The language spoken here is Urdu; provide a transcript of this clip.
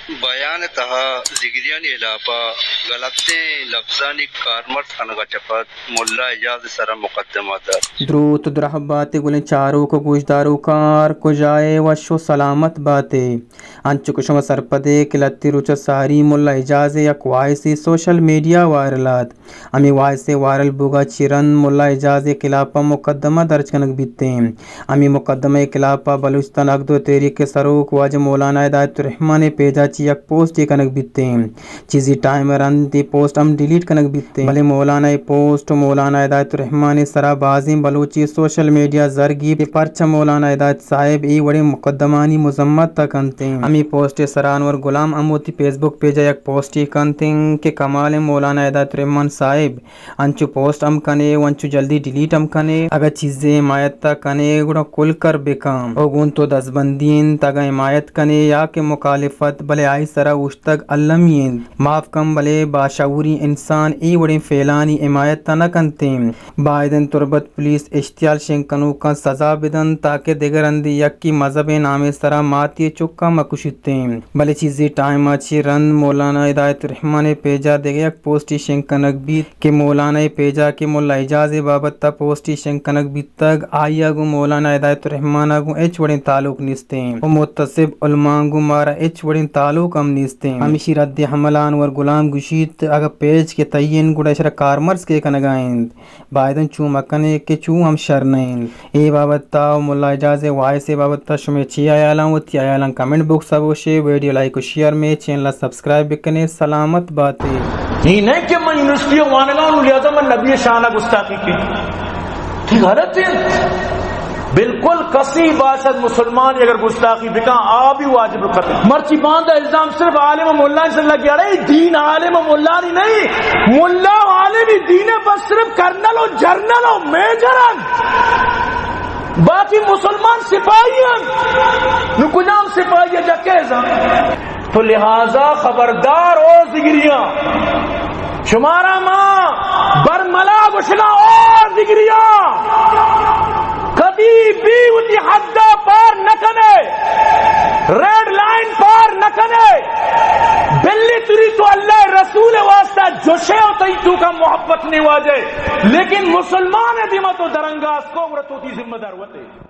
بیان تہا زگریانی علاپا غلطیں لفظانی کارمرز خنگا چپت ملا اجاز سر مقدمہ در دروت درہ باتے گلیں چاروں کو گوشدارو کار کو جائے وشو سلامت باتے انچو کشم سرپدے کلتی روچ ساری ملا اجاز یک وائسی سوشل میڈیا وائرلات امی وائسے وائرل بوگا چیرن ملا اجاز کلاپا مقدمہ درج کنک بیتے امی مقدمہ کلاپا بلوچستان اقدو تحریک سروک واجہ مولانا ہدایت الرحمن پیجا چی یک پوسٹ کنک بیتے چیزی ٹائم رن دی پوسٹ ہم ڈیلیٹ کنک بیتے بلے مولانا پوسٹ مولانا ہدایت الرحمن سرا بازیم بلوچی سوشل میڈیا زرگی پرچہ مولانا ہدایت صاحب ای وڑے مقدمانی مذمت تک انتے امی پوسٹ سرانور غلام اموتی فیس بک پیجا یک پوسٹی کنتے کہ کمال مولانا ہدایت الرحمن صاحب انچو پوسٹ ہم کنے وانچو جلدی ڈیلیٹ ہم کنے اگر چیزیں حمایت تا کنے گڑا کل کر بکام اوگون تو دزبندین تگا حمایت کنے یا کہ مخالفت بلے آئی سرا اوشتگ علمین معاف کم بلے باشعوری انسان ای وڑی فیلانی حمایت تا نہ کنتے بائدن تربت پولیس اشتیال شنکنو کا سزا بدن تاکہ دیگر اندی یک کی مذہب نام سرا ماتی چکا مکشتے بلے چیزی ٹائم اچھی رند مولانا ہدایت الرحمن پیجا دیگر یک پوسٹی شنکنک بیت کہ مولانا پیجا کہ مولا اجاز بابت تا پوسٹی شنکنک بیت تک آئیا گو مولانا ہدایت الرحمن گو ایچ وڑی تعلق نیستے و متصب علماء گو مارا ایچ وڑی تعلق ہم نیستے ہمیشی رد حملان ور غلام گشید اگر پیج کے تین گوڑا شرا کارمرز کے کنگائند بائدن چو مکنے کے چو ہم شرنین اے بابت تا مولا اجاز وائس بابت تا شمی چی آیالان و تی آیالان کمنٹ بکس ابوشے ویڈیو لائک و شیئر میں چینل سبسکرائب بکنے سلامت باتیں یہ نہیں کہ میں یونیورسٹی وانگاں لہذا میں نبی شانہ گستاخی کی ٹھیک غلط ہے بالکل کسی باشد مسلمان اگر گستاخی بکا آبی واجب کرتے مرچی باندھا الزام صرف عالم و مولا سے اللہ کیا رہے دین عالم و مولا نہیں مولا عالم دین بس صرف کرنل و جرنل و میجرن باقی مسلمان سپاہی ہیں نو کجام سپاہی جا کیسا تو لہذا خبردار او زگریاں شمارا ماں برملا گشنا اور زگریاں کبھی بھی اسی حدہ پار نہ کنے ریڈ لائن پار نہ کنے بلی تری تو اللہ رسول واسطہ جوشے ہو تو کا محبت نہیں واجے لیکن مسلمان دیمہ تو درنگاز کو مرتو کی ذمہ دار ہوتے